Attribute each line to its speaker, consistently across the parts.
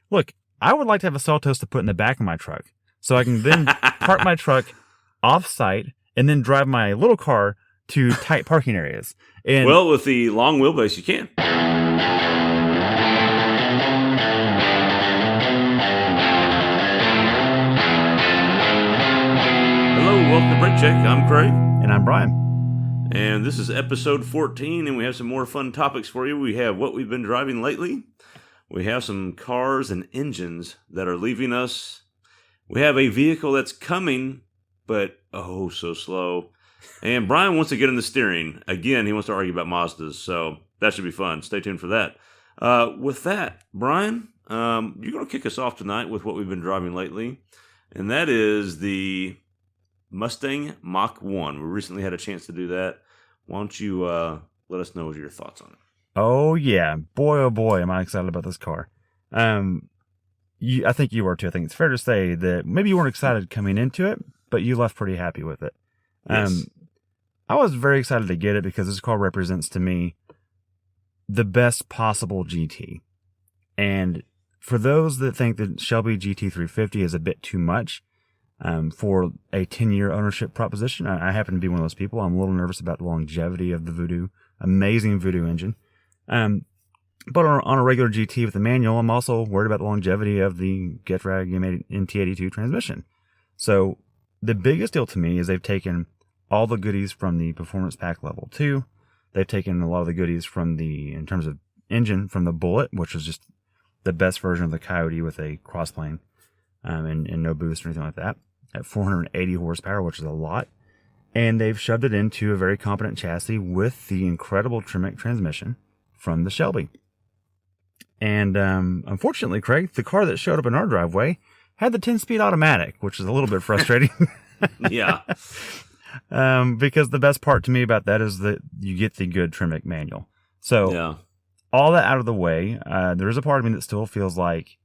Speaker 1: look, I would like to have a Seltos to put in the back of my truck so I can then park my truck off-site and then drive my little car to tight parking areas. And
Speaker 2: well, with the long wheelbase, you can. Hello, welcome to Brake Check. I'm Craig.
Speaker 1: And I'm Bryan.
Speaker 2: And this is episode 14, and we have some more fun topics for you. We have what we've been driving lately. We have some cars and engines that are leaving us. We have a vehicle that's coming, but oh, so slow. And Bryan wants to get in the steering. Again, he wants to argue about Mazdas, so that should be fun. Stay tuned for that. With that, Bryan, you're going to kick us off tonight with what we've been driving lately, and that is the Mustang Mach 1. We recently had a chance to do that. Why don't you let us know what your thoughts on it?
Speaker 1: Oh, yeah. Boy, oh, boy, am I excited about this car. I think you were, too. I think it's fair to say that maybe you weren't excited coming into it, but you left pretty happy with it.
Speaker 2: Yes.
Speaker 1: I was very excited to get it because this car represents to me the best possible GT. And for those that think that Shelby GT350 is a bit too much for a 10-year ownership proposition, I happen to be one of those people. I'm a little nervous about the longevity of the Voodoo, amazing Voodoo engine. But on a regular GT with the manual, I'm also worried about the longevity of the Getrag MT82 transmission. So the biggest deal to me is they've taken all the goodies from the Performance Pack Level 2. They've taken a lot of the goodies from in terms of engine, from the Bullet, which was just the best version of the Coyote with a crossplane and no boost or anything like that, at 480 horsepower, which is a lot. And they've shoved it into a very competent chassis with the incredible Tremec transmission from the Shelby. And unfortunately, Craig, the car that showed up in our driveway had the 10-speed automatic, which is a little bit frustrating.
Speaker 2: Yeah.
Speaker 1: Because the best part to me about that is that you get the good Tremec manual. So
Speaker 2: Yeah.
Speaker 1: all that out of the way, there is a part of me that still feels like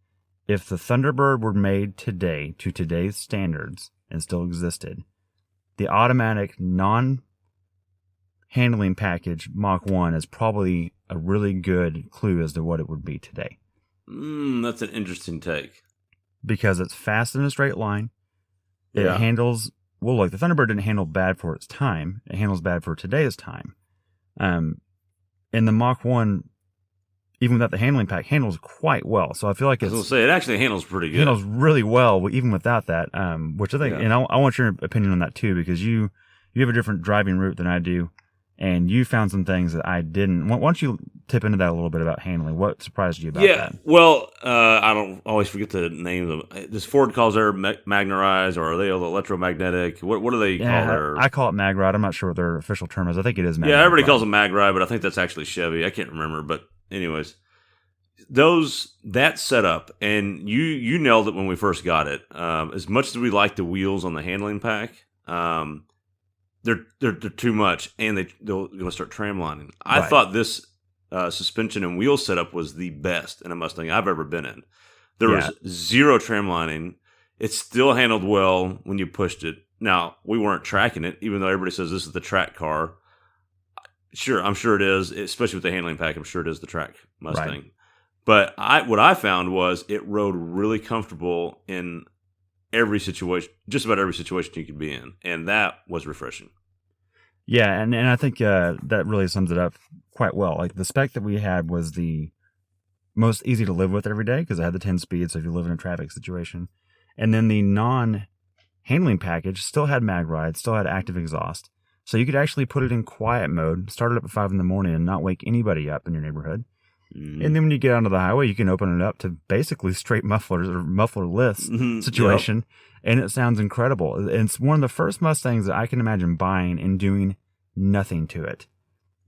Speaker 1: if the Thunderbird were made today to today's standards and still existed, the automatic non-handling package Mach 1 is probably a really good clue as to what it would be today.
Speaker 2: That's an interesting take.
Speaker 1: Because it's fast in a straight line. It
Speaker 2: Yeah.
Speaker 1: handles, well, look, the Thunderbird didn't handle bad for its time. It handles bad for today's time. And the Mach 1, even without the handling pack, handles quite well. So I feel like
Speaker 2: I was going to say, it actually handles pretty good.
Speaker 1: handles really well, even without that, which I think, and I want your opinion on that too, because you have a different driving route than I do, and you found some things that I didn't. Why don't you tip into that a little bit about handling? What surprised you about that?
Speaker 2: Well, I don't always forget the name of them. Does Ford calls their magnerized, or are they electromagnetic? What do they call their?
Speaker 1: I call it mag ride. I'm not sure what their official term is. I think it is mag ride.
Speaker 2: Yeah, everybody calls them mag ride, but I think that's actually Chevy. I can't remember, but anyways, that setup, and you nailed it when we first got it. As much as we like the wheels on the handling pack, they're too much, and they're going to start tramlining. I thought this suspension and wheel setup was the best in a Mustang I've ever been in. There was zero tramlining. It still handled well when you pushed it. Now, we weren't tracking it, even though everybody says this is the track car. Sure, I'm sure it is, especially with the handling pack. I'm sure it is the track Mustang.
Speaker 1: Right.
Speaker 2: But what I found was it rode really comfortable in every situation, just about every situation you could be in, and that was refreshing.
Speaker 1: Yeah, and I think that really sums it up quite well. Like the spec that we had was the most easy to live with every day because it had the 10 speed, so if you live in a traffic situation. And then the non-handling package still had mag ride, still had active exhaust. So you could actually put it in quiet mode, start it up at 5 in the morning and not wake anybody up in your neighborhood. And then when you get onto the highway, you can open it up to basically straight mufflers or mufflerless situation. And it sounds incredible. It's one of the first Mustangs that I can imagine buying and doing nothing to it.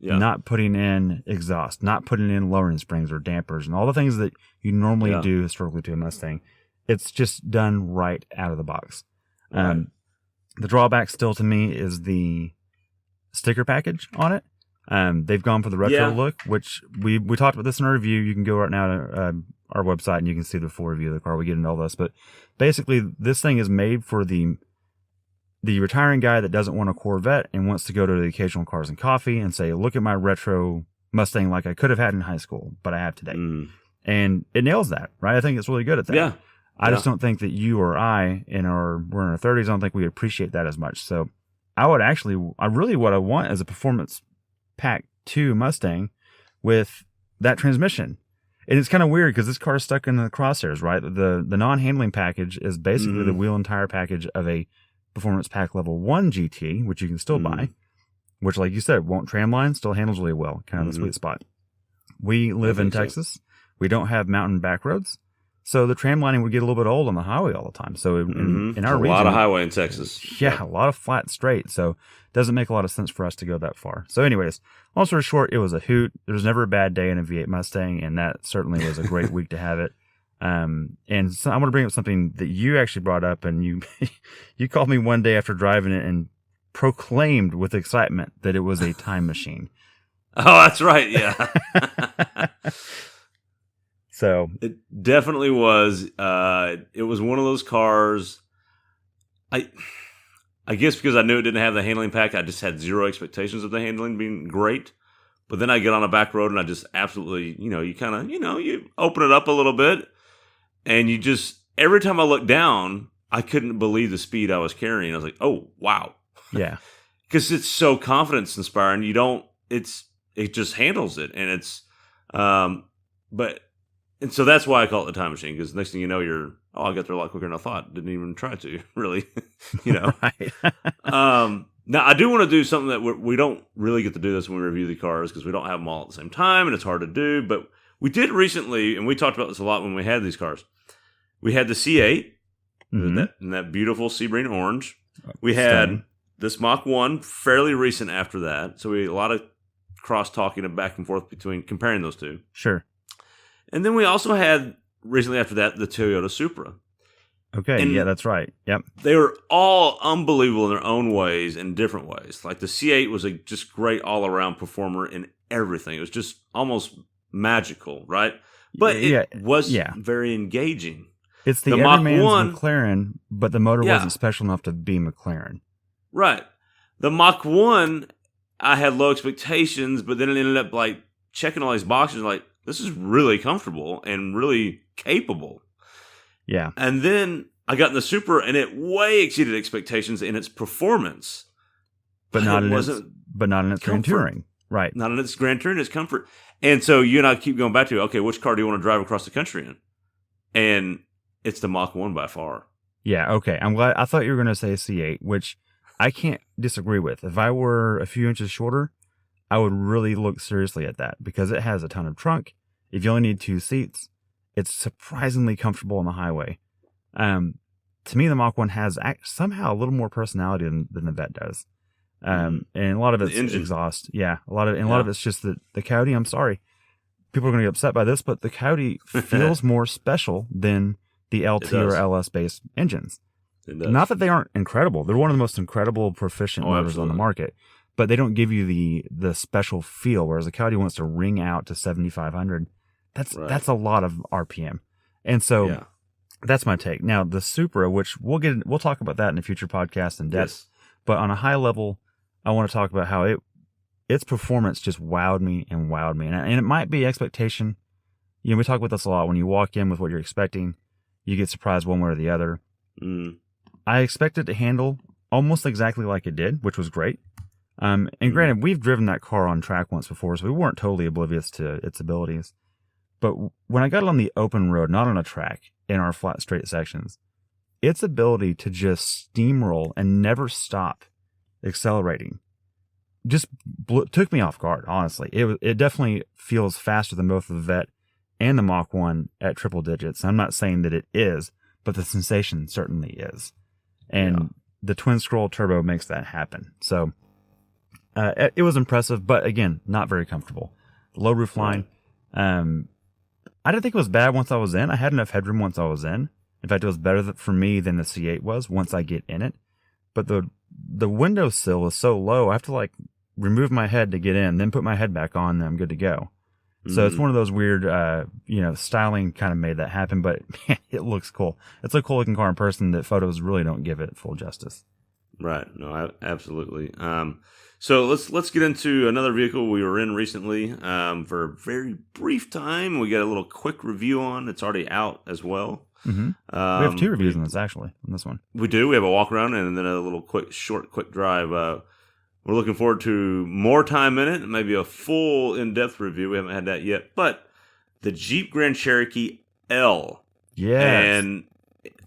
Speaker 1: Yeah. Not putting in exhaust, not putting in lowering springs or dampers and all the things that you normally do historically to a Mustang. It's just done right out of the box. Right. The drawback still to me is the sticker package on it. They've gone for the retro look, which we talked about this in our review. You can go right now to our website and you can see the full review of the car. We get into all this, but basically this thing is made for the retiring guy that doesn't want a Corvette and wants to go to the occasional Cars and Coffee and say, look at my retro Mustang like I could have had in high school, but I have today. And it nails that, right? I think it's really good at that.
Speaker 2: Yeah.
Speaker 1: I just don't think that you or we're in our 30s, I don't think we appreciate that as much. So what I want is a Performance Pack 2 Mustang with that transmission. And it's kind of weird because this car is stuck in the crosshairs, right? The non-handling package is basically the wheel and tire package of a Performance Pack Level 1 GT, which you can still buy, which, like you said, won't tramline, still handles really well, kind of the sweet spot. We live in Texas. We don't have mountain back roads. So the tramlining would get a little bit old on the highway all the time. So in our region,
Speaker 2: a lot of highway in Texas.
Speaker 1: Yeah, a lot of flat straight. So it doesn't make a lot of sense for us to go that far. So anyways, long story short, it was a hoot. There was never a bad day in a V8 Mustang, and that certainly was a great week to have it. And so I want to bring up something that you actually brought up, and you called me one day after driving it and proclaimed with excitement that it was a time machine.
Speaker 2: Oh, that's right. Yeah.
Speaker 1: So
Speaker 2: it definitely was. It was one of those cars. I guess because I knew it didn't have the handling pack, I just had zero expectations of the handling being great. But then I get on a back road and I just absolutely, you open it up a little bit, and you just every time I looked down, I couldn't believe the speed I was carrying. I was like, oh wow,
Speaker 1: yeah,
Speaker 2: because it's so confidence inspiring. It just handles it, and it's And so that's why I call it the time machine, because next thing you know, I got there a lot quicker than I thought. Didn't even try to, really,
Speaker 1: Right.
Speaker 2: Now, I do want to do something that we don't really get to do this when we review the cars, because we don't have them all at the same time, and it's hard to do. But we did recently, and we talked about this a lot when we had these cars. We had the C8, in that beautiful sea green orange. We had this Mach 1, fairly recent after that. So we had a lot of cross-talking and back and forth between comparing those two.
Speaker 1: Sure.
Speaker 2: And then we also had, recently after that, the Toyota Supra.
Speaker 1: Okay,
Speaker 2: and
Speaker 1: yeah, that's right. Yep.
Speaker 2: They were all unbelievable in their own ways, in different ways. Like the C8 was a just great all-around performer in everything. It was just almost magical, right? But it was very engaging.
Speaker 1: It's the everyman's McLaren, but the motor wasn't special enough to be McLaren.
Speaker 2: Right. The Mach 1, I had low expectations, but then it ended up like checking all these boxes, like, this is really comfortable and really capable.
Speaker 1: Yeah.
Speaker 2: And then I got in the Supra, and it way exceeded expectations in its performance.
Speaker 1: But not in its Grand Touring. Right.
Speaker 2: Not in its Grand Touring, its comfort. And so you and I keep going back to, okay, which car do you want to drive across the country in? And it's the Mach 1 by far.
Speaker 1: Yeah, okay. I'm glad. I thought you were going to say C8, which I can't disagree with. If I were a few inches shorter, I would really look seriously at that, because it has a ton of trunk. If you only need 2 seats, it's surprisingly comfortable on the highway. To me, the Mach 1 has somehow a little more personality than the Vet does. And a lot of it's exhaust. Yeah, a lot of it's just the Coyote. I'm sorry, people are going to get upset by this, but the Coyote feels more special than the LT or LS based engines. Not that they aren't incredible; they're one of the most incredible, proficient motors on the market. But they don't give you the special feel. Whereas the Coyote wants to ring out to 7,500. That's a lot of RPM, and so that's my take. Now the Supra, which we'll talk about that in a future podcast in depth. But on a high level, I want to talk about how its performance just wowed me, and it might be expectation. We talk about this a lot. When you walk in with what you're expecting, you get surprised one way or the other. I expected to handle almost exactly like it did, which was great. And granted, we've driven that car on track once before, so we weren't totally oblivious to its abilities. But when I got it on the open road, not on a track, in our flat straight sections, its ability to just steamroll and never stop accelerating just took me off guard, honestly. It definitely feels faster than both the Vet and the Mach 1 at triple digits. I'm not saying that it is, but the sensation certainly is. And the twin scroll turbo makes that happen. So it was impressive, but again, not very comfortable. Low roof line. I didn't think it was bad once I was in. I had enough headroom once I was in. In fact, it was better for me than the C8 was once I get in it. But the windowsill is so low, I have to remove my head to get in, then put my head back on, then I'm good to go. So it's one of those weird, styling kind of made that happen, but man, it looks cool. It's a cool looking car in person that photos really don't give it full justice.
Speaker 2: Right. No, absolutely. So let's get into another vehicle we were in recently for a very brief time. We got a little quick review on. It's already out as well.
Speaker 1: Mm-hmm. We have 2 reviews on this, actually, on this one.
Speaker 2: We do. We have a walk around and then a little quick drive. We're looking forward to more time in it and maybe a full in-depth review. We haven't had that yet. But the Jeep Grand Cherokee L.
Speaker 1: Yes.
Speaker 2: And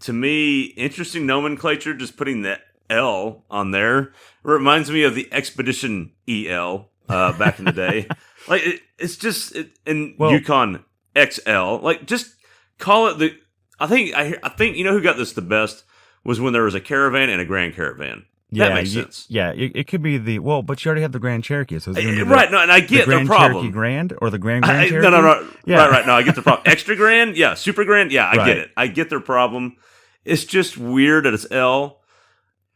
Speaker 2: to me, interesting nomenclature, just putting the L on there. It reminds me of the Expedition EL back in the day. Like it's just Yukon XL. Like just call it the. I think you know who got this the best was when there was a Caravan and a Grand Caravan. That makes sense.
Speaker 1: Yeah, it could be but you already have the Grand Cherokee, so it's gonna be
Speaker 2: right. No, and I get the
Speaker 1: Grand
Speaker 2: problem.
Speaker 1: Cherokee Grand or the Grand Cherokee.
Speaker 2: No.
Speaker 1: Yeah.
Speaker 2: Right. No, I get the problem. Extra Grand, yeah. Super Grand, yeah. I
Speaker 1: Right.
Speaker 2: get it. I get their problem. It's just weird that it's L.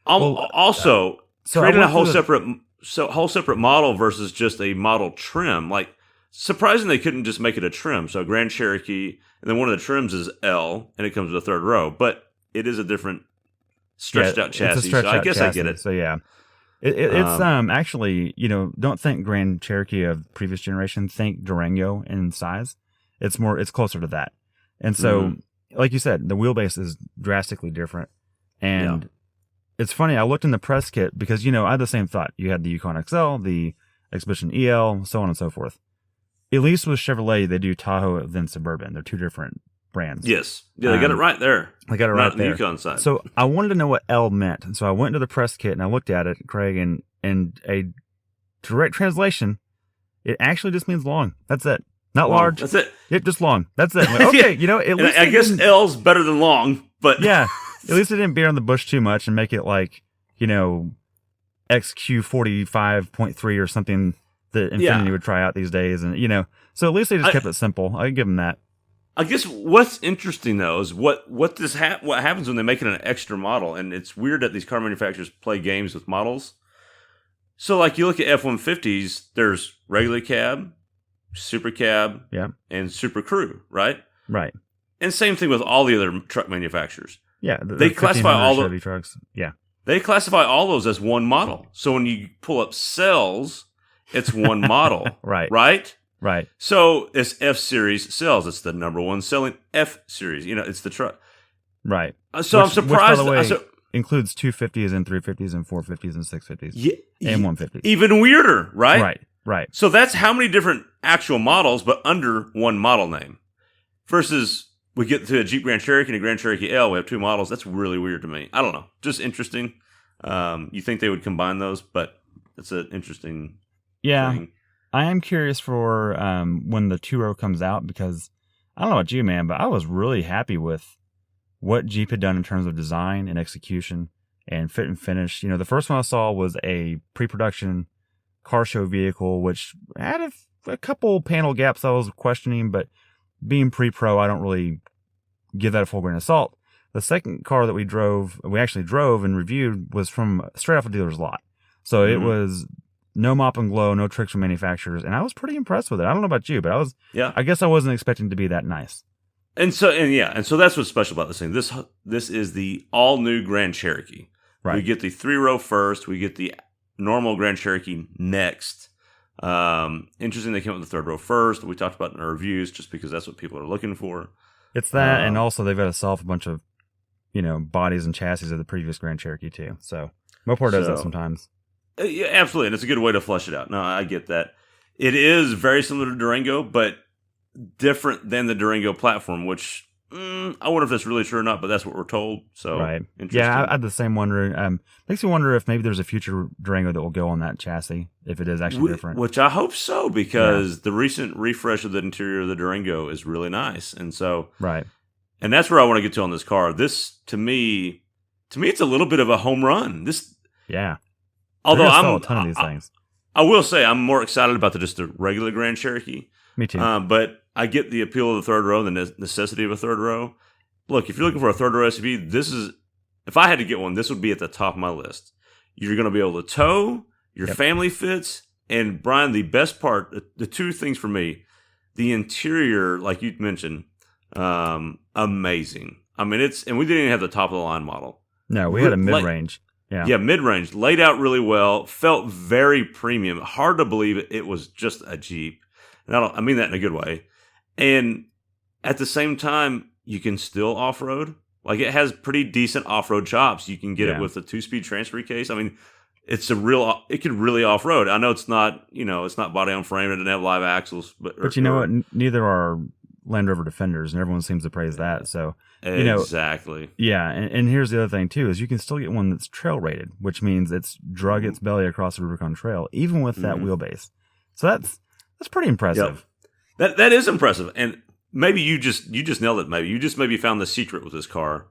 Speaker 2: Also, creating a whole separate model versus just a model trim. Like surprising they couldn't just make it a trim. So Grand Cherokee, and then one of the trims is L, and it comes with a third row, but it is a different stretched out chassis. So I guess chassis. I get it.
Speaker 1: So yeah. It's actually, don't think Grand Cherokee of previous generation, think Durango in size. It's closer to that. And so, like you said, the wheelbase is drastically different. And it's funny, I looked in the press kit because, I had the same thought. You had the Yukon XL, the Expedition EL, so on and so forth. At least with Chevrolet, they do Tahoe then Suburban. They're 2 different brands.
Speaker 2: Yes. Yeah, they got it right there.
Speaker 1: They got it right there.
Speaker 2: On the Yukon side.
Speaker 1: So I wanted to know what L meant. And so I went to the press kit and I looked at it, Craig, and a direct translation, it actually just means long. That's it. Not long. Large.
Speaker 2: That's it.
Speaker 1: Yep, just long. That's it. Like, okay, at least
Speaker 2: I guess L's better than long, but
Speaker 1: yeah, at least it didn't beat on the bush too much and make it like, XQ45.3 or something that Infiniti would try out these days. And, so at least they just kept it simple. I give them that.
Speaker 2: I guess what's interesting though is what happens when they make it an extra model, and it's weird that these car manufacturers play games with models. So like you look at F-150s, there's regular cab, super cab, and super crew, right?
Speaker 1: Right.
Speaker 2: And same thing with all the other truck manufacturers.
Speaker 1: Yeah,
Speaker 2: they classify all the
Speaker 1: Chevy trucks. Yeah,
Speaker 2: they classify all those as one model. So when you pull up cells, it's one model. Right. So it's F Series cells. It's the number one selling F Series. It's the truck.
Speaker 1: Right.
Speaker 2: So I'm surprised.
Speaker 1: Which, by the way, includes 250s and 350s and 450s and 650s and 150s.
Speaker 2: Even weirder, right?
Speaker 1: Right.
Speaker 2: So that's how many different actual models, but under one model name. Versus we get to a Jeep Grand Cherokee and a Grand Cherokee L, we have 2 models. That's really weird to me. I don't know. Just interesting. You think they would combine those, but it's an interesting thing.
Speaker 1: I am curious for when the 2-row comes out because I don't know about you, man, but I was really happy with what Jeep had done in terms of design and execution and fit and finish. The first one I saw was a pre-production car show vehicle, which had a couple panel gaps I was questioning, but being pre-pro, I don't really give that a full grain of salt. The second car that we actually drove and reviewed was from straight off a dealer's lot. So it was no mop and glow, no tricks from manufacturers, and I was pretty impressed with it. I don't know about you, but I guess I wasn't expecting to be that nice.
Speaker 2: And so that's what's special about this thing. This is the all new Grand Cherokee. Right. We get the 3-row first. We get the normal Grand Cherokee next. Interesting, they came up with the 3rd row first. We talked about it in our reviews, just because that's what people are looking for.
Speaker 1: It's that, and also they've got to solve a bunch of, bodies and chassis of the previous Grand Cherokee too. So Mopar does that sometimes.
Speaker 2: Yeah, absolutely, and it's a good way to flesh it out. No, I get that. It is very similar to Durango, but different than the Durango platform, which I wonder if that's really true or not, but that's what we're told. So,
Speaker 1: yeah, I had the same wondering. Makes me wonder if maybe there's a future Durango that will go on that chassis, if it is actually different.
Speaker 2: Which I hope so, because the recent refresh of the interior of the Durango is really nice. And so, and that's where I want to get to on this car. This, to me, it's a little bit of a home run. Although
Speaker 1: I'm a ton of these things.
Speaker 2: I will say I'm more excited about just the regular Grand Cherokee.
Speaker 1: Me too.
Speaker 2: But I get the appeal of the 3rd row, the necessity of a 3rd row. Look, if you're looking for a 3rd row SUV, if I had to get one, this would be at the top of my list. You're going to be able to tow, your family fits, and Brian, the best part, the 2 things for me, the interior, like you mentioned, amazing. I mean, and we didn't even have the top of the line model.
Speaker 1: No, we had a mid-range.
Speaker 2: Yeah, mid-range, laid out really well, felt very premium. Hard to believe it was just a Jeep. And I mean that in a good way. And at the same time, you can still off-road. Like, it has pretty decent off-road chops. You can get it with a 2-speed transfer case. I mean, it could really off-road. I know it's not, it's not body on frame. It doesn't have live axles. But
Speaker 1: you know what? Neither are Land Rover Defenders, and everyone seems to praise that. So,
Speaker 2: exactly.
Speaker 1: Yeah, and here's the other thing, too, is you can still get one that's trail-rated, which means it's drug its belly across the Rubicon Trail, even with that wheelbase. So that's pretty impressive.
Speaker 2: Yep. That is impressive. And maybe you just nailed it. Maybe you just found the secret with this car.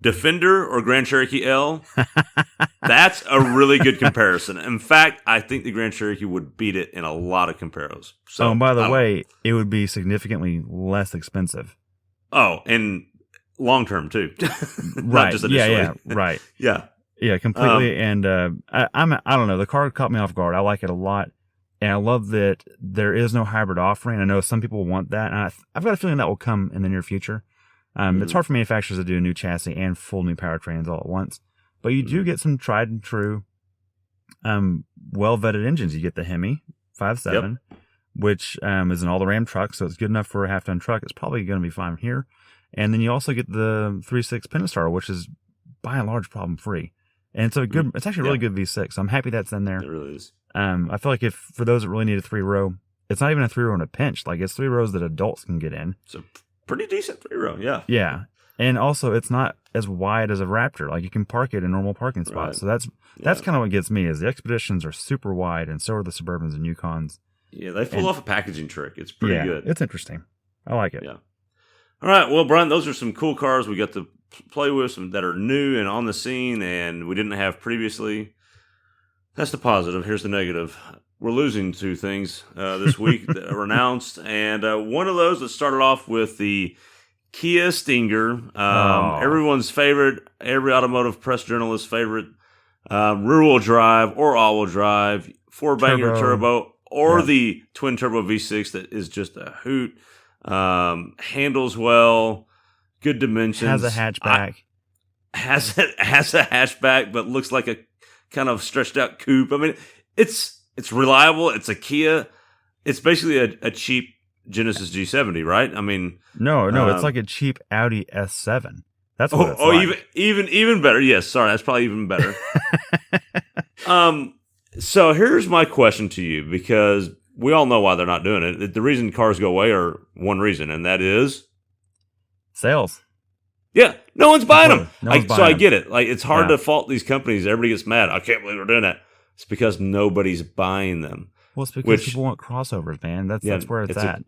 Speaker 2: Defender or Grand Cherokee L? That's a really good comparison. In fact, I think the Grand Cherokee would beat it in a lot of comparos. So,
Speaker 1: and by the way, it would be significantly less expensive.
Speaker 2: Oh, and long term too.
Speaker 1: Right.
Speaker 2: Not just initially.
Speaker 1: Yeah. Right.
Speaker 2: Yeah,
Speaker 1: completely. And I don't know. The car caught me off guard. I like it a lot. And I love that there is no hybrid offering. I know some people want that. And I've got a feeling that will come in the near future. It's hard for manufacturers to do a new chassis and full new powertrains all at once. But you do get some tried and true, well-vetted engines. You get the Hemi 5.7, which is an all-the-Ram truck, so it's good enough for a half-ton truck. It's probably going to be fine here. And then you also get the 3.6 Pentastar, which is by and large problem-free. And it's it's actually a really good V6. So I'm happy that's in there.
Speaker 2: It really is.
Speaker 1: I feel like for those that really need a 3-row, it's not even a 3-row in a pinch. Like, it's 3 rows that adults can get in.
Speaker 2: It's a pretty decent 3-row, yeah.
Speaker 1: Yeah. And also, it's not as wide as a Raptor. Like, you can park it in normal parking spots.
Speaker 2: Right.
Speaker 1: So that's kind of what gets me, is the Expeditions are super wide, and so are the Suburbans and Yukons.
Speaker 2: Yeah, they pull off a packaging trick. It's pretty good.
Speaker 1: It's interesting. I like it.
Speaker 2: Yeah. All right, well, Brian, those are some cool cars we got to play with, some that are new and on the scene and we didn't have previously. That's the positive. Here's the negative. We're losing 2 things this week that were announced, and one of those that started off with the Kia Stinger, everyone's favorite, every automotive press journalist's favorite, rear-wheel drive or all-wheel drive, 4-banger turbo or the twin-turbo V6 that is just a hoot, handles well, good dimensions.
Speaker 1: Has a hatchback.
Speaker 2: Has a hatchback, but looks like a kind of stretched-out coupe. I mean, it's reliable. It's a Kia. It's basically a cheap Genesis G70, right? I mean,
Speaker 1: no, it's like a cheap Audi S7. That's what it's like.
Speaker 2: even better. Yes, sorry, that's probably even better. So here's my question to you, because we all know why they're not doing it. The reason cars go away are one reason, and that is
Speaker 1: sales.
Speaker 2: Yeah, no one's buying them.
Speaker 1: So
Speaker 2: I get it. Like, it's hard to fault these companies. Everybody gets mad. I can't believe they're doing that. It's because nobody's buying them.
Speaker 1: Well, it's because people want crossovers, man. That's where it's at.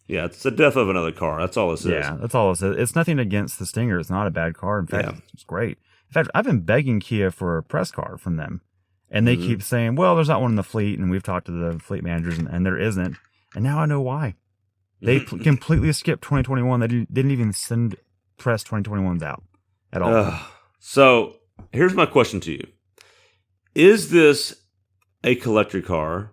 Speaker 2: It's the death of another car. That's all this is.
Speaker 1: Yeah, that's all it is. It's nothing against the Stinger. It's not a bad car. In fact, it's great. In fact, I've been begging Kia for a press car from them. And they keep saying, well, there's not one in the fleet. And we've talked to the fleet managers, and there isn't. And now I know why. They completely skipped 2021. They didn't even send press 2021s out at all.
Speaker 2: So here's my question to you. Is this a collector car?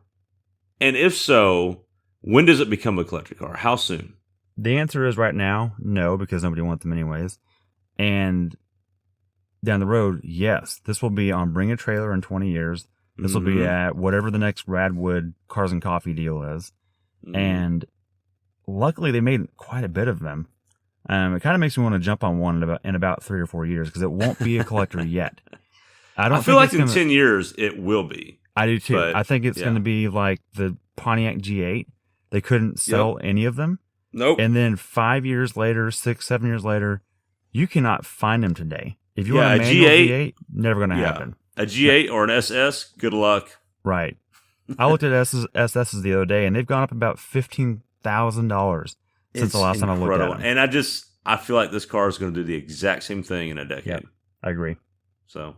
Speaker 2: And if so, when does it become a collector car? How soon?
Speaker 1: The answer is right now, no, because nobody wants them anyways. And down the road, yes. This will be on Bring a Trailer in 20 years. This will be at whatever the next Radwood Cars and Coffee deal is. And luckily, they made quite a bit of them. It kind of makes me want to jump on one in about 3 or 4 years, because it won't be a collector yet.
Speaker 2: I feel like in 10 years, it will be.
Speaker 1: I do too. I think it's going to be like the Pontiac G8. They couldn't sell any of them.
Speaker 2: Nope.
Speaker 1: And then 5 years later, 6, 7 years later, you cannot find them today. If you want a manual G8, never going to happen.
Speaker 2: A G8 or an SS, good luck.
Speaker 1: Right. I looked at SS's the other day, and they've gone up about $15,000 since the last time I looked at them.
Speaker 2: And I feel like this car is going to do the exact same thing in a decade.
Speaker 1: Yep, I agree.
Speaker 2: So,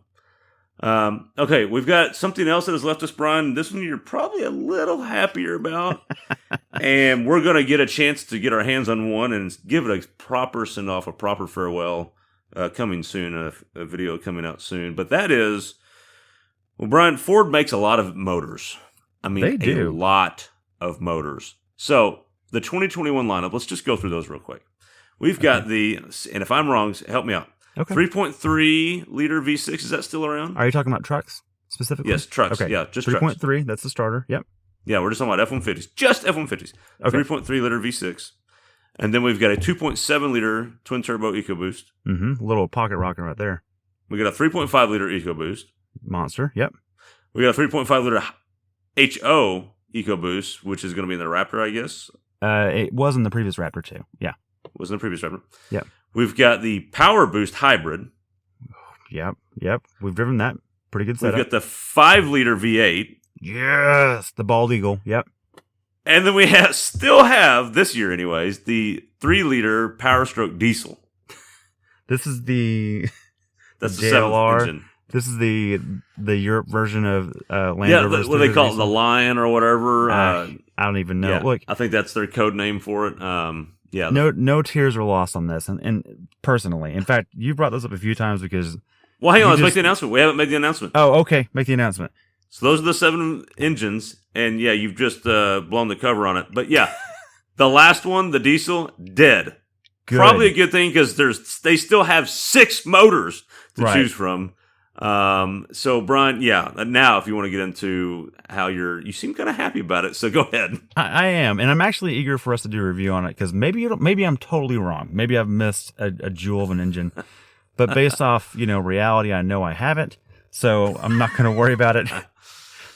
Speaker 2: okay, we've got something else that has left us, Brian. This one you're probably a little happier about. And we're going to get a chance to get our hands on one and give it a proper send-off, a proper farewell coming soon, a video coming out soon. But that is, well, Brian, Ford makes a lot of motors. I mean,
Speaker 1: they do.
Speaker 2: A lot of motors. So, the 2021 lineup, let's just go through those real quick. We've got and if I'm wrong, help me out.
Speaker 1: Okay.
Speaker 2: 3.3 liter V6. Is that still around?
Speaker 1: Are you talking about trucks specifically?
Speaker 2: Yes, trucks.
Speaker 1: Okay.
Speaker 2: Yeah, just trucks.
Speaker 1: 3.3. That's the starter. Yep.
Speaker 2: Yeah, we're just talking about F-150s. Just F-150s.
Speaker 1: Okay.
Speaker 2: 3.3 liter V6. And then we've got a 2.7 liter twin turbo EcoBoost.
Speaker 1: Mm-hmm. Little pocket rocket right there.
Speaker 2: We got a 3.5 liter EcoBoost.
Speaker 1: Monster. Yep.
Speaker 2: We got a 3.5 liter HO EcoBoost, which is going to be in the Raptor, I guess.
Speaker 1: It was in the previous Raptor too. Yeah.
Speaker 2: Was in the previous Raptor.
Speaker 1: Yep.
Speaker 2: We've got the Power Boost Hybrid.
Speaker 1: Yep. We've driven that. Pretty good setup.
Speaker 2: We've got the 5 liter V8.
Speaker 1: Yes, the bald eagle. Yep.
Speaker 2: And then we still have, this year anyways, the 3 liter Powerstroke diesel.
Speaker 1: This is
Speaker 2: That's the
Speaker 1: JLR.
Speaker 2: 7th engine.
Speaker 1: This is the Europe version of Land Rover's
Speaker 2: what they call it,
Speaker 1: diesel.
Speaker 2: the Lion or whatever.
Speaker 1: I don't even know.
Speaker 2: Yeah,
Speaker 1: Look,
Speaker 2: I think that's their code name for it.
Speaker 1: no tears were lost on this, and personally, in fact, you brought this up a few times because.
Speaker 2: Well, hang on, let's make the announcement. We haven't made the announcement.
Speaker 1: Oh, okay, make the announcement.
Speaker 2: So those are the 7 engines, and yeah, you've just blown the cover on it. But yeah, the last one, the diesel, dead.
Speaker 1: Good.
Speaker 2: Probably a good thing because they still have 6 motors to
Speaker 1: Right.
Speaker 2: choose from. So Brian, yeah, now if you want to get into how you seem kind of happy about it, so go ahead.
Speaker 1: I am, and I'm actually eager for us to do a review on it because maybe I'm totally wrong. Maybe I've missed a jewel of an engine, but based off reality, I know I haven't. So I'm not going to worry about it.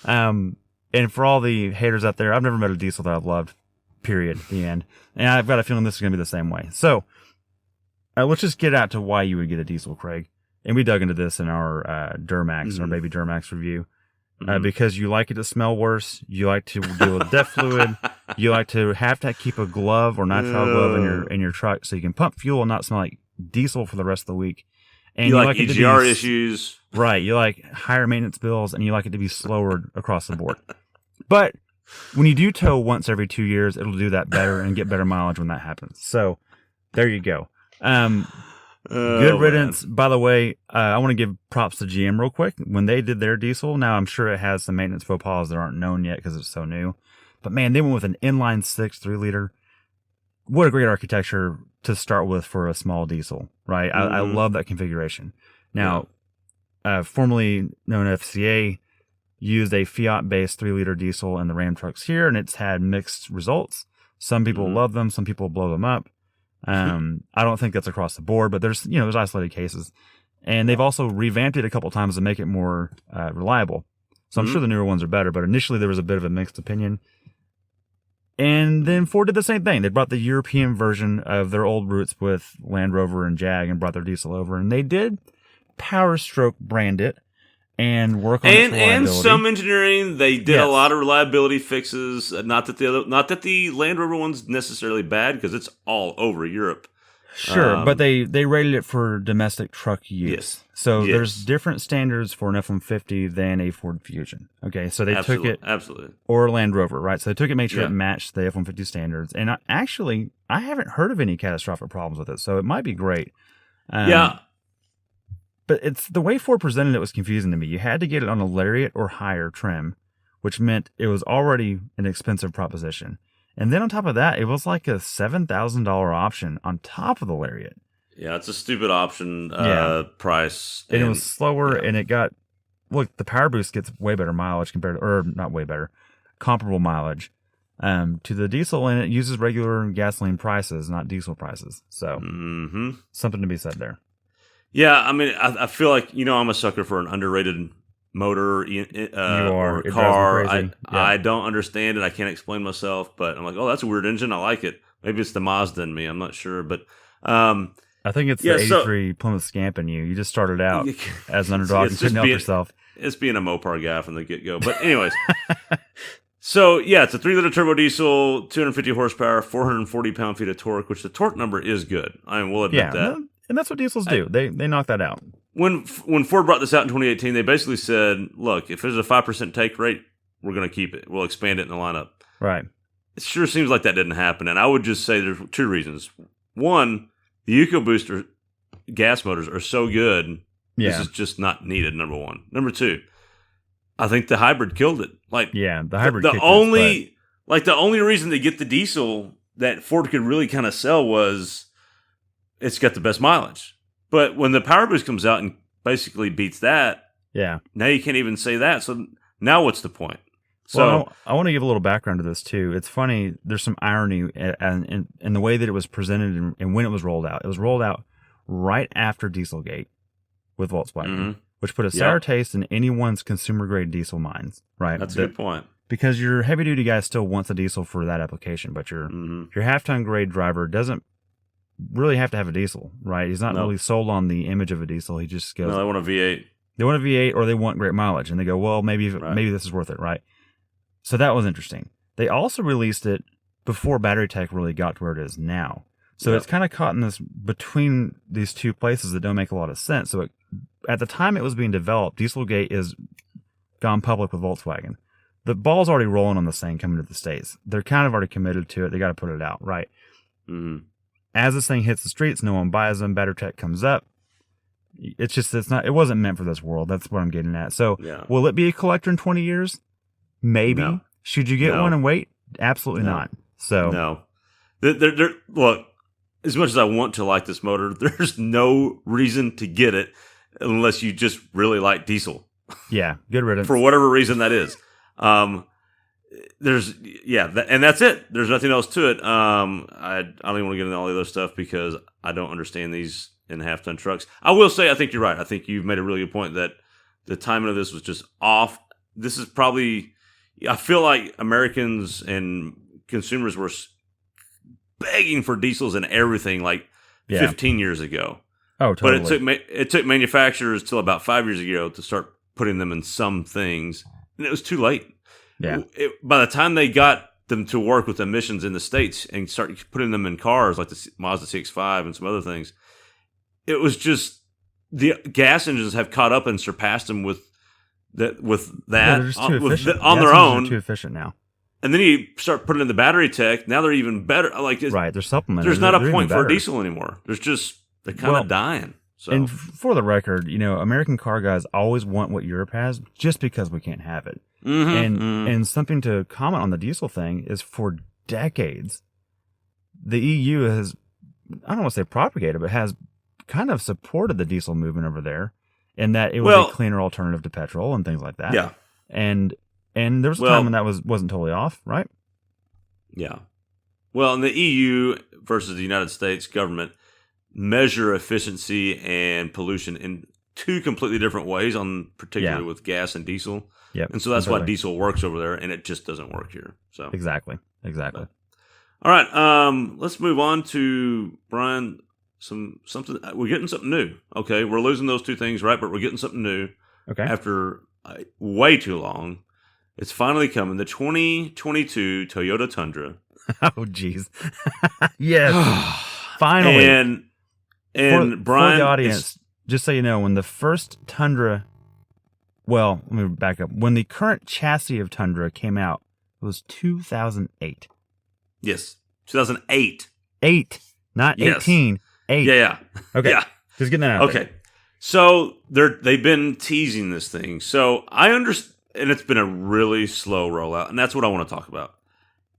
Speaker 1: And for all the haters out there, I've never met a diesel that I've loved. Period. The end. And I've got a feeling this is going to be the same way. So let's just get out to why you would get a diesel, Craig. And we dug into this in our Duramax, our baby Duramax review. Because you like it to smell worse, you like to deal with DEF fluid, you like to have to keep a glove or nitrile glove in your truck so you can pump fuel and not smell like diesel for the rest of the week. And
Speaker 2: you like
Speaker 1: it to
Speaker 2: EGR issues.
Speaker 1: Right. You like higher maintenance bills, and you like it to be slower across the board. But when you do tow once every 2 years, it'll do that better and get better mileage when that happens. So there you go. Good riddance. Man. By the way, I want to give props to GM real quick. When they did their diesel, now I'm sure it has some maintenance faux pas that aren't known yet because it's so new. But man, they went with an inline 6 3 liter. What a great architecture to start with for a small diesel, right? I love that configuration. Now, formerly known as FCA, used a Fiat-based 3 liter diesel in the Ram trucks here, and it's had mixed results. Some people love them, some people blow them up. I don't think that's across the board, but there's isolated cases. And they've also revamped it a couple times to make it more reliable. So I'm sure the newer ones are better, but initially there was a bit of a mixed opinion. And then Ford did the same thing. They brought the European version of their old roots with Land Rover and Jag and brought their diesel over. And they did Powerstroke brand it and work on its reliability.
Speaker 2: And some engineering. They did a lot of reliability fixes. Not that the Land Rover one's necessarily bad because it's all over Europe.
Speaker 1: Sure, but they rated it for domestic truck use.
Speaker 2: Yes.
Speaker 1: So there's different standards for an F-150 than a Ford Fusion. Okay, so they took it, or Land Rover, right? So they took it, made sure it matched the F-150 standards. And I haven't heard of any catastrophic problems with it, so it might be great. But it's the way Ford presented it was confusing to me. You had to get it on a Lariat or higher trim, which meant it was already an expensive proposition. And then on top of that, it was like a $7,000 option on top of the Lariat.
Speaker 2: Yeah, it's a stupid option price.
Speaker 1: And it was slower, and it got... Look, the Power Boost gets way better mileage compared to... Or not way better. Comparable mileage to the diesel, and it uses regular gasoline prices, not diesel prices. So, something to be said there.
Speaker 2: Yeah, I mean, I feel like, I'm a sucker for an underrated motor or car. I don't understand it. I can't explain myself, but I'm like, oh, that's a weird engine. I like it. Maybe it's the Mazda in me. I'm not sure, but
Speaker 1: I think it's the 83 Plymouth Scamp in you. You just started out as an underdog and couldn't help yourself.
Speaker 2: It's being a Mopar guy from the get-go. But anyways, so yeah, it's a 3 liter turbo diesel, 250 horsepower, 440 pound-feet of torque, which the torque number is good. I mean, we'll admit that.
Speaker 1: And that's what diesels do. They knock that out.
Speaker 2: When Ford brought this out in 2018, they basically said, look, if there's a 5% take rate, we're going to keep it. We'll expand it in the lineup.
Speaker 1: Right.
Speaker 2: It sure seems like that didn't happen. And I would just say there's 2 reasons. One, the EcoBoost gas motors are so good, this is just not needed, number one. Number 2, I think the hybrid killed it.
Speaker 1: The hybrid
Speaker 2: the only reason to get the diesel that Ford could really kind of sell was it's got the best mileage. But when the Power Boost comes out and basically beats that,
Speaker 1: Yeah.
Speaker 2: now you can't even say that. So now what's the point? So
Speaker 1: Well, I want to give a little background to this too. It's funny. There's some irony in the way that it was presented and when it was rolled out. It was rolled out right after Dieselgate with Volkswagen, which put a sour taste in anyone's consumer grade diesel minds. Right.
Speaker 2: That's a good point.
Speaker 1: Because your heavy duty guy still wants a diesel for that application, but your half ton grade driver doesn't really have to have a diesel. Right. He's not really sold on the image of a diesel. He just goes,
Speaker 2: no, they want a V8.
Speaker 1: They want a V8 or they want great mileage, and they go, well, maybe this is worth it. Right. So that was interesting. They also released it before battery tech really got to where it is now. So it's kind of caught in this between these two places that don't make a lot of sense. So at the time it was being developed, Dieselgate is gone public with Volkswagen. The ball's already rolling on this thing coming to the States. They're kind of already committed to it. They got to put it out, right?
Speaker 2: Mm-hmm.
Speaker 1: As this thing hits the streets, no one buys them. Battery tech comes up. It wasn't meant for this world. That's what I'm getting at. So will it be a collector in 20 years? Maybe.
Speaker 2: No.
Speaker 1: Should you get one and wait? Absolutely not. So
Speaker 2: no. Look, as much as I want to like this motor, there's no reason to get it unless you just really like diesel.
Speaker 1: Yeah, good riddance.
Speaker 2: For whatever reason that is. And that's it. There's nothing else to it. I don't even want to get into all the other stuff because I don't understand these in half-ton trucks. I will say, I think you're right. I think you've made a really good point that the timing of this was just off. This is probably, I feel like Americans and consumers were begging for diesels and everything like 15 years ago.
Speaker 1: Oh, totally.
Speaker 2: But it took manufacturers till about 5 years ago to start putting them in some things, and it was too late.
Speaker 1: Yeah.
Speaker 2: By the time they got them to work with emissions in the States and start putting them in cars like the Mazda CX-5 and some other things, it was just the gas engines have caught up and surpassed them with that on their own.
Speaker 1: Are too efficient now.
Speaker 2: And then you start putting in the battery tech. Now they're even better.
Speaker 1: Right, they're supplemented.
Speaker 2: There's not a point for a diesel anymore. They're kind of dying. So.
Speaker 1: And for the record, American car guys always want what Europe has just because we can't have it. And something to comment on the diesel thing is for decades, the EU has, I don't want to say propagated, but has kind of supported the diesel movement over there in that it was a cleaner alternative to petrol and things like that.
Speaker 2: Yeah.
Speaker 1: And there was a time when that wasn't totally off, right?
Speaker 2: Yeah. Well, in the EU versus the United States government measure efficiency and pollution in two completely different ways, particularly with gas and diesel.
Speaker 1: Yep.
Speaker 2: And so that's why diesel works over there, and it just doesn't work here. So
Speaker 1: Exactly.
Speaker 2: All right. Let's move on to Brian. Something we're getting something new. Okay, we're losing those two things, right? But we're getting something new.
Speaker 1: Okay.
Speaker 2: After way too long, it's finally coming. The 2022 Toyota Tundra.
Speaker 1: Oh, geez. Yes. Finally.
Speaker 2: And Brian,
Speaker 1: for the audience, just so you know, when the first Tundra, well, let me back up. When the current chassis of Tundra came out, it was 2008.
Speaker 2: Yes, 2008.
Speaker 1: 8, not 18. 8.
Speaker 2: Yeah.
Speaker 1: Okay.
Speaker 2: Yeah.
Speaker 1: Just getting that out.
Speaker 2: Okay. So they've been teasing this thing. So I understand, and it's been a really slow rollout, and that's what I want to talk about.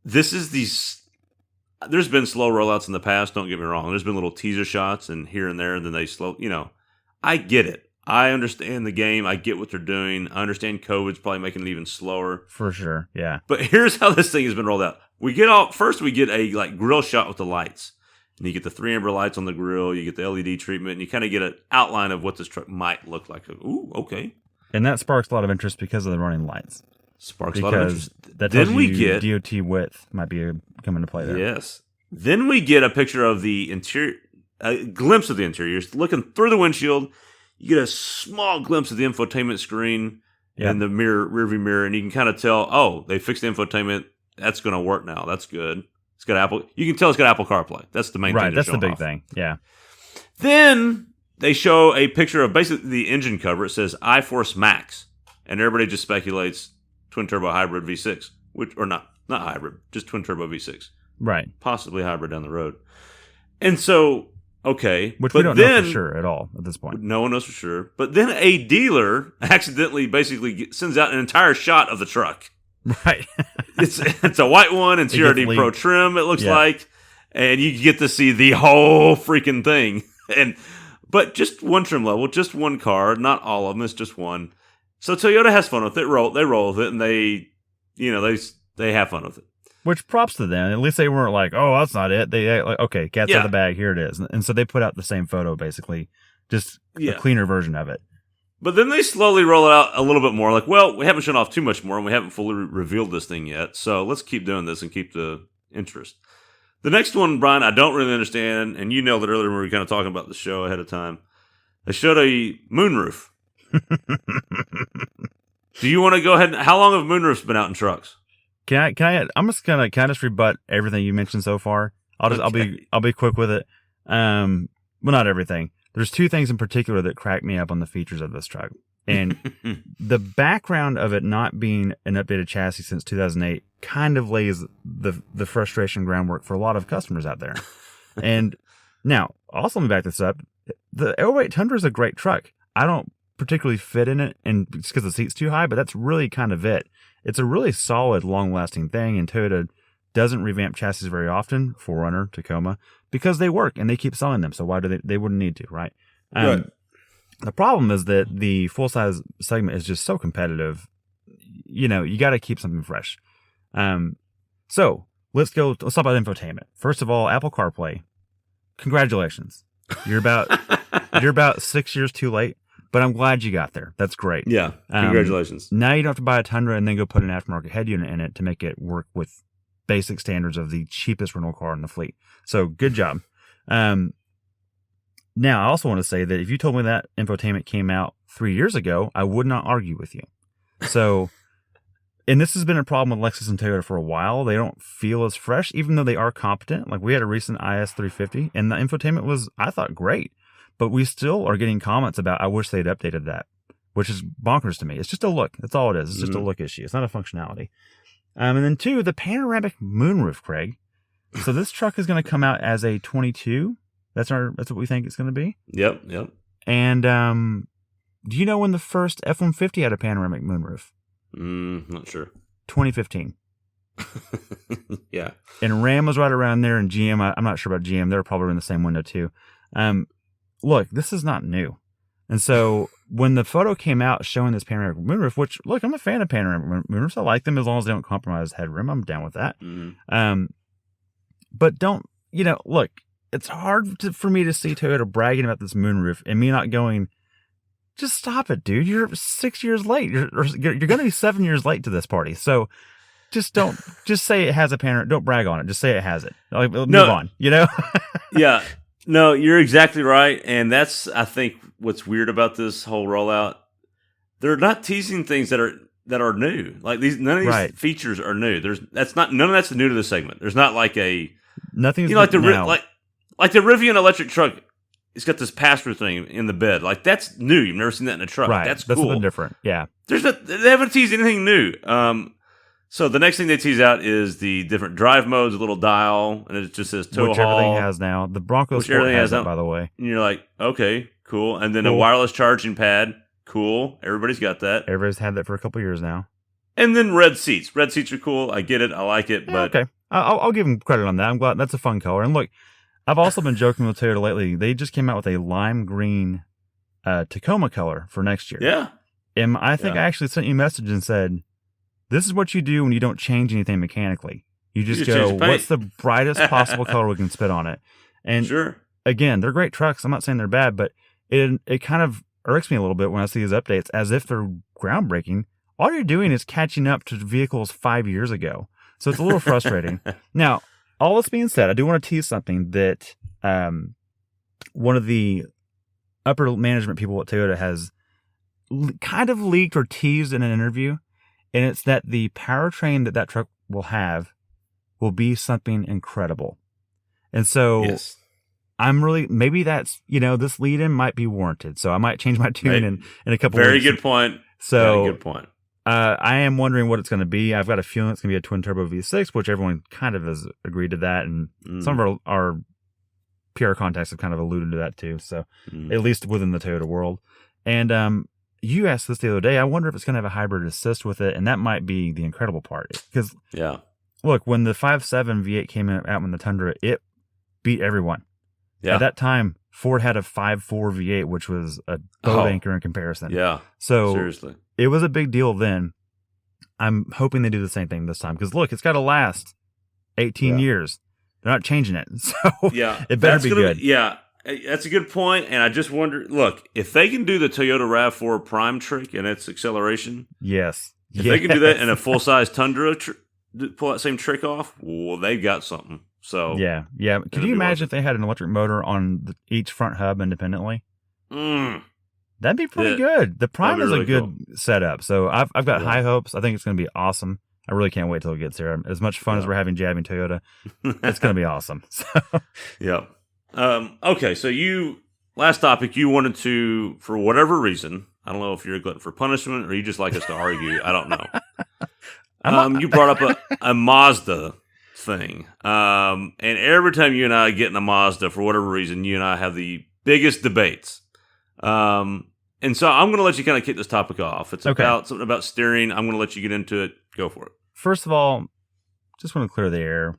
Speaker 2: There's been slow rollouts in the past, don't get me wrong. There's been little teaser shots and here and there, and then they slow, I get it. I understand the game. I get what they're doing. I understand COVID's probably making it even slower.
Speaker 1: For sure, yeah.
Speaker 2: But here's how this thing has been rolled out. We get a grill shot with the lights. And you get the 3 amber lights on the grill, you get the LED treatment, and you kind of get an outline of what this truck might look like. Ooh, okay.
Speaker 1: And that sparks a lot of interest because of the running lights.
Speaker 2: Sparks a lot of interest.
Speaker 1: That tells you DOT width might be coming into play there.
Speaker 2: Yes. Then we get a picture of the interior, a glimpse of the interior. You're looking through the windshield, you get a small glimpse of the infotainment screen and the rearview mirror, and you can kind of tell, they fixed the infotainment. That's going to work now. That's good. It's got Apple. You can tell it's got Apple CarPlay. That's the main thing.
Speaker 1: Right, that's the big
Speaker 2: off.
Speaker 1: thing. Yeah.
Speaker 2: Then they show a picture of basically the engine cover. It says iForce Max, and everybody just speculates twin turbo hybrid V6, or not hybrid, just twin turbo V6.
Speaker 1: Right.
Speaker 2: Possibly hybrid down the road. And so, okay,
Speaker 1: which we don't know for sure at all at this point.
Speaker 2: No one knows for sure. But then a dealer accidentally basically sends out an entire shot of the truck.
Speaker 1: Right.
Speaker 2: It's a white one and CRD Pro trim, it looks like. And you get to see the whole freaking thing. And But just one trim level, just one car, not all of them. It's just one. So Toyota has fun with it. They roll with it, and they have fun with it.
Speaker 1: Which props to them. At least they weren't like, oh, that's not it. They like, okay, cat's out of the bag. Here it is. And so they put out the same photo, basically, just a cleaner version of it.
Speaker 2: But then they slowly roll it out a little bit more. Like, well, we haven't shown off too much more, and we haven't fully revealed this thing yet. So let's keep doing this and keep the interest. The next one, Brian, I don't really understand, and you nailed it earlier when we were kind of talking about the show ahead of time. They showed a moonroof. Do you want to go ahead? How long have moonroofs been out in trucks?
Speaker 1: Can I? I'm just gonna just rebut everything you mentioned so far. I'll be quick with it. Well, not everything. There's two things in particular that crack me up on the features of this truck, and the background of it not being an updated chassis since 2008 kind of lays the frustration groundwork for a lot of customers out there. And now, also let me back this up. The 08 Tundra is a great truck. I don't particularly fit in it, and it's because the seat's too high, but that's really kind of it. It's a really solid, long-lasting thing, and Toyota doesn't revamp chassis very often, 4Runner, Tacoma, because they work, and they keep selling them, so why do they wouldn't need to, right?
Speaker 2: Right.
Speaker 1: The problem is that the full-size segment is just so competitive, you got to keep something fresh. So, let's talk about infotainment. First of all, Apple CarPlay, congratulations. You're about 6 years too late. But I'm glad you got there. That's great.
Speaker 2: Yeah, congratulations.
Speaker 1: Now you don't have to buy a Tundra and then go put an aftermarket head unit in it to make it work with basic standards of the cheapest rental car in the fleet. So good job. Now, I also want to say that if you told me that infotainment came out 3 years ago, I would not argue with you. So, and this has been a problem with Lexus and Toyota for a while. They don't feel as fresh, even though they are competent. Like we had a recent IS 350, and the infotainment was, I thought, great. But we still are getting comments about, I wish they'd updated that, which is bonkers to me. It's just a look. That's all it is. It's just a look issue. It's not a functionality. And then two, the panoramic moonroof, Craig. So this truck is going to come out as a 22. That's what we think it's going to be.
Speaker 2: Yep.
Speaker 1: And do you know when the first F-150 had a panoramic moonroof?
Speaker 2: Not sure.
Speaker 1: 2015.
Speaker 2: Yeah.
Speaker 1: And Ram was right around there, and GM, I'm not sure about GM. They're probably in the same window too. Look, this is not new. And so when the photo came out showing this panoramic moonroof, which, look, I'm a fan of panoramic moonroofs. I like them as long as they don't compromise headroom. I'm down with that. But don't, look, it's hard for me to see Toyota bragging about this moonroof and me not going, just stop it, dude. You're 6 years late. You're going to be 7 years late to this party. So just say it has a panoramic. Don't brag on it. Just say it has it. Move on,
Speaker 2: Yeah. No, you're exactly right, and that's, I think, what's weird about this whole rollout. They're not teasing things that are new. Like none of these features are new. None of that's new to the segment. There's not like
Speaker 1: nothing.
Speaker 2: Like the Rivian electric truck. It's got this pass-through thing in the bed. Like that's new. You've never seen that in a truck.
Speaker 1: Right.
Speaker 2: That's
Speaker 1: cool.
Speaker 2: That's
Speaker 1: something different. Yeah.
Speaker 2: They haven't teased anything new. So the next thing they tease out is the different drive modes, a little dial, and it just says tow
Speaker 1: which
Speaker 2: haul.
Speaker 1: Everything has now. The Bronco Sport has that, by the way.
Speaker 2: And you're like, okay, cool. And then a wireless charging pad. Cool. Everybody's got that.
Speaker 1: Everybody's had that for a couple years now.
Speaker 2: And then red seats. Red seats are cool. I get it. I like it. But
Speaker 1: okay. I'll give them credit on that. I'm glad. That's a fun color. And look, I've also been joking with Toyota lately. They just came out with a lime green Tacoma color for next year.
Speaker 2: Yeah.
Speaker 1: And I think I actually sent you a message and said, this is what you do when you don't change anything mechanically. You just go, what's the brightest possible color we can spit on it? And again, they're great trucks. I'm not saying they're bad, but it kind of irks me a little bit when I see these updates as if they're groundbreaking. All you're doing is catching up to vehicles 5 years ago. So it's a little frustrating. Now, all this being said, I do want to tease something that one of the upper management people at Toyota has kind of leaked or teased in an interview. And it's that the powertrain that truck will have will be something incredible. And so I'm really, maybe that's, this lead-in might be warranted. So I might change my tune in a couple of weeks.
Speaker 2: Very good point.
Speaker 1: So
Speaker 2: very good point.
Speaker 1: I am wondering what it's going to be. I've got a feeling it's going to be a twin-turbo V6, which everyone kind of has agreed to that. And some of our PR contacts have kind of alluded to that too. So at least within the Toyota world. And you asked this the other day. I wonder if it's going to have a hybrid assist with it, and that might be the incredible part. Because look, when the 5.7 V8 came out in the Tundra, it beat everyone. Yeah. At that time, Ford had a 5.4 V8, which was a boat anchor in comparison.
Speaker 2: Yeah.
Speaker 1: So
Speaker 2: seriously,
Speaker 1: it was a big deal then. I'm hoping they do the same thing this time because look, it's got to last 18 years. They're not changing it, so it better be good.
Speaker 2: That's a good point. And I just wonder, look, if they can do the Toyota RAV4 Prime trick and its acceleration,
Speaker 1: yes,
Speaker 2: if they can do that in a full size Tundra, pull that same trick off, well, they've got something. So
Speaker 1: yeah. Could you imagine if they had an electric motor on each front hub independently? That'd be pretty good. The Prime is really a good setup, so I've got high hopes. I think it's going to be awesome. I really can't wait till it gets there. As much fun as we're having jabbing Toyota, it's going to be awesome. So.
Speaker 2: Yeah. Okay, so last topic, you wanted to, for whatever reason, I don't know if you're a glutton for punishment or you just like us to argue. I don't know. You brought up a Mazda thing. And every time you and I get in a Mazda, for whatever reason, you and I have the biggest debates. And so I'm going to let you kind of kick this topic off. It's about something about steering. I'm going to let you get into it. Go for it.
Speaker 1: First of all, just want to clear the air.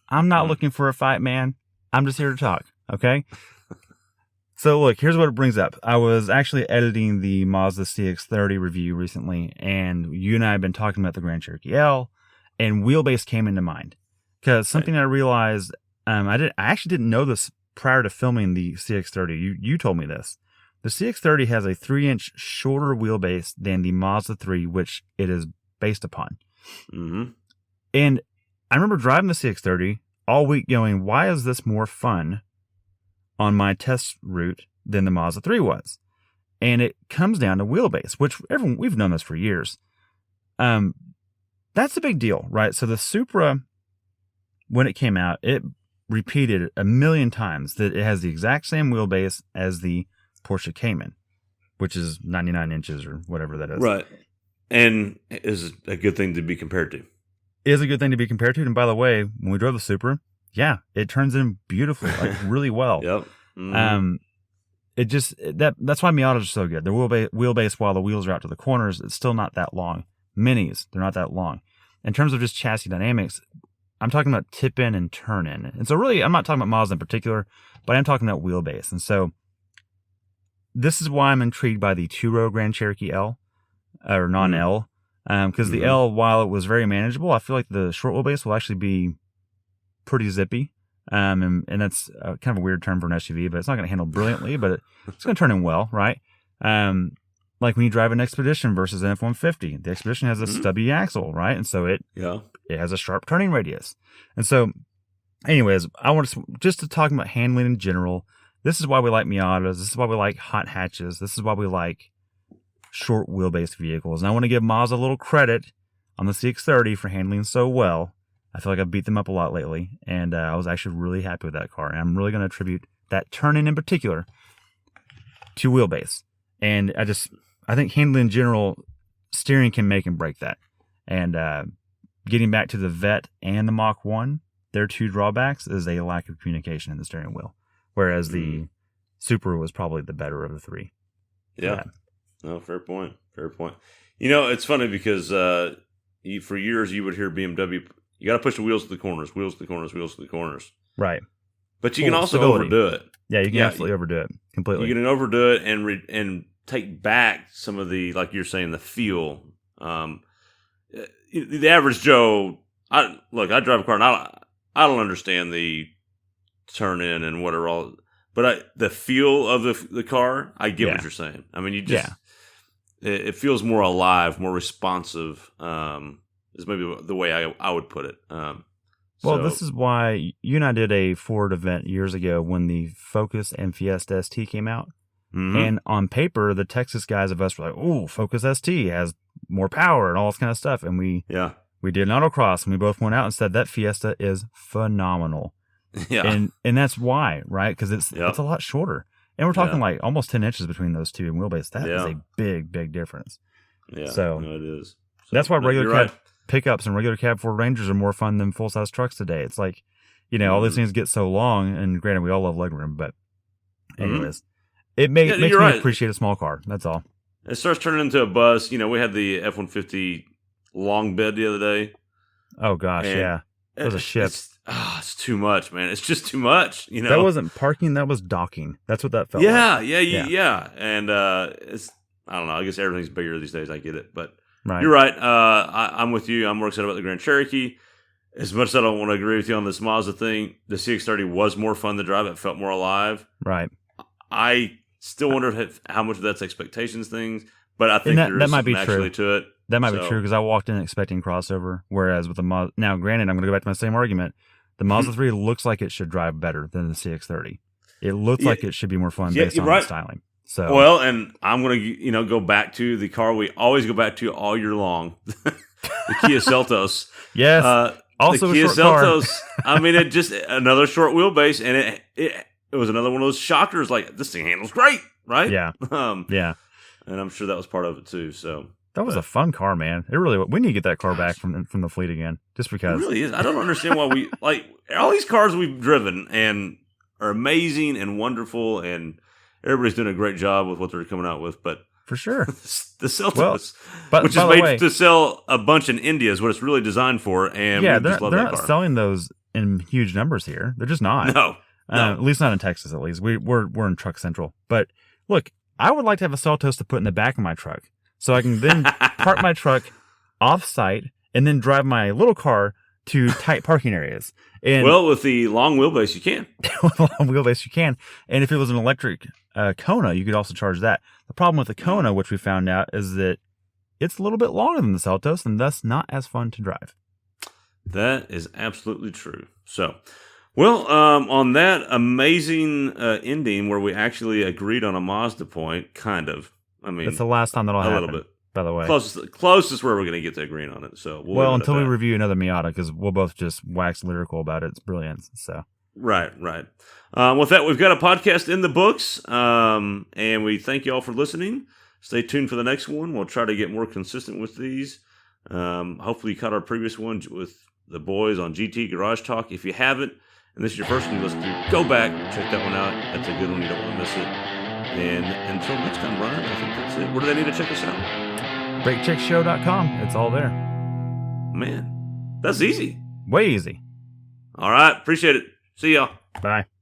Speaker 1: I'm not looking for a fight, man. I'm just here to talk, okay? So look, here's what it brings up. I was actually editing the Mazda CX-30 review recently, and you and I have been talking about the Grand Cherokee L, and wheelbase came into mind. Because something I realized, I actually didn't know this prior to filming the CX-30. You told me this. The CX-30 has a 3-inch shorter wheelbase than the Mazda 3, which it is based upon. Mm-hmm. And I remember driving the CX-30 all week going, why is this more fun on my test route than the Mazda 3 was? And it comes down to wheelbase, which we've known this for years. That's a big deal, right? So the Supra, when it came out, it repeated 1 million times that it has the exact same wheelbase as the Porsche Cayman, which is 99 inches or whatever that is.
Speaker 2: Right. And is a good thing to be compared to.
Speaker 1: Is a good thing to be compared to. And by the way, when we drove the Supra, it turns in beautifully, like really well.
Speaker 2: Yep. Mm-hmm.
Speaker 1: It just, that's why Miatas are so good. The wheelbase, while the wheels are out to the corners, it's still not that long. Minis, they're not that long. In terms of just chassis dynamics, I'm talking about tip in and turn in. And so really, I'm not talking about Mazda in particular, but I'm talking about wheelbase. And so this is why I'm intrigued by the two-row Grand Cherokee L, or non-L, because the L, while it was very manageable, I feel like the short wheelbase will actually be pretty zippy. And that's kind of a weird term for an SUV, but it's not going to handle brilliantly, but it's going to turn in well, right? Like when you drive an Expedition versus an F-150, the Expedition has a stubby axle, right? And so it has a sharp turning radius. And so, anyways, I want to talk about handling in general. This is why we like Miatas. This is why we like hot hatches. This is why we like short wheelbase vehicles. And I want to give Mazda a little credit on the CX-30 for handling so well. I feel like I've beat them up a lot lately, and I was actually really happy with that car. And I'm really going to attribute that turn-in particular to wheelbase. And I think handling in general, steering can make and break that. And getting back to the Vet and the Mach 1, their two drawbacks is a lack of communication in the steering wheel. Whereas the Supra was probably the better of the three.
Speaker 2: Yeah. No, fair point. Fair point. You know, it's funny because for years you would hear BMW, you got to push the wheels to the corners, wheels to the corners, wheels to the corners.
Speaker 1: Right.
Speaker 2: But you can also overdo it.
Speaker 1: Yeah, you can absolutely overdo it completely.
Speaker 2: You can overdo it and take back some of the, like you're saying, the feel. The average Joe, I drive a car and I don't understand the turn in and whatever all, but the feel of the car, I get what you're saying. I mean, you just it feels more alive, more responsive. Is maybe the way I would put it.
Speaker 1: Well, this is why you and I did a Ford event years ago when the Focus and Fiesta ST came out. Mm-hmm. And on paper, the Texas guys of us were like, "Oh, Focus ST has more power and all this kind of stuff." And we did an autocross, and we both went out and said that Fiesta is phenomenal. Yeah, and that's why, right? Because it's a lot shorter, and we're talking like almost 10 inches between those two in wheelbase. That is a big difference. Yeah, so
Speaker 2: it is. So,
Speaker 1: that's why regular cab pickups and regular cab Ford Rangers are more fun than full size trucks today. It's like, all these things get so long, and granted, we all love legroom, but anyways. It makes me appreciate a small car. That's all.
Speaker 2: It starts turning into a bus. We had the F-150 long bed the other day.
Speaker 1: Oh, gosh, It was a ship.
Speaker 2: It's too much, man. It's just too much. You know,
Speaker 1: that wasn't parking. That was docking. That's what that felt like.
Speaker 2: Yeah. And it's, I don't know. I guess everything's bigger these days. I get it, but
Speaker 1: Right.
Speaker 2: you're right. I'm with you. I'm more excited about the Grand Cherokee. As much as I don't want to agree with you on this Mazda thing, the CX-30 was more fun to drive. It felt more alive.
Speaker 1: Right.
Speaker 2: I still wonder how much of that's expectations things, but I think there is something actually to it.
Speaker 1: That might be true because I walked in expecting crossover, whereas with the Mazda... Now, granted, I'm going to go back to my same argument. The Mazda 3 looks like it should drive better than the CX-30. It looks like it should be more fun based on the styling. So,
Speaker 2: well, and I'm going to go back to the car we always go back to all year long, the Kia Seltos.
Speaker 1: Yes. Also
Speaker 2: the Kia
Speaker 1: a short
Speaker 2: Seltos.
Speaker 1: car.
Speaker 2: I mean, it just another short wheelbase, and it was another one of those shockers. Like, this thing handles great, right?
Speaker 1: Yeah. Yeah.
Speaker 2: And I'm sure that was part of it too. So
Speaker 1: that was a fun car, man. It really. We need to get that car back from the fleet again, just because.
Speaker 2: It really is. I don't understand why we like all these cars we've driven and are amazing and wonderful, and everybody's doing a great job with what they're coming out with, but.
Speaker 1: For sure.
Speaker 2: The Seltos,
Speaker 1: which
Speaker 2: is made to sell a bunch in India, is what it's really designed for. And
Speaker 1: yeah,
Speaker 2: they're
Speaker 1: not selling those in huge numbers here. They're just not.
Speaker 2: No.
Speaker 1: At least not in Texas. At least we're in Truck Central. But look, I would like to have a Seltos to put in the back of my truck, so I can then park my truck off site and then drive my little car to tight parking areas. And
Speaker 2: well, with the long wheelbase, you can.
Speaker 1: With the long wheelbase, you can. And if it was an electric Kona, you could also charge that. The problem with the Kona, which we found out, is that it's a little bit longer than the Seltos, and thus not as fun to drive.
Speaker 2: That is absolutely true. So, well, on that amazing ending where we actually agreed on a Mazda point, kind of. I mean,
Speaker 1: it's the last time that'll happen.
Speaker 2: A little bit.
Speaker 1: By the way,
Speaker 2: closest where we're going to get to agreeing on it. So,
Speaker 1: until we review another Miata, because we'll both just wax lyrical about its brilliance. So,
Speaker 2: right. With that, we've got a podcast in the books, and we thank you all for listening. Stay tuned for the next one. We'll try to get more consistent with these. Hopefully, you caught our previous one with the boys on GT Garage Talk. If you haven't, and this is your first one you listen to, go back, check that one out. That's a good one. You don't want to miss it. And until next time, Brian, I think that's it. Where do they need to check us out?
Speaker 1: BrakeCheckShow.com. It's all there.
Speaker 2: Man, that's easy.
Speaker 1: Way easy.
Speaker 2: All right. Appreciate it. See y'all.
Speaker 1: Bye.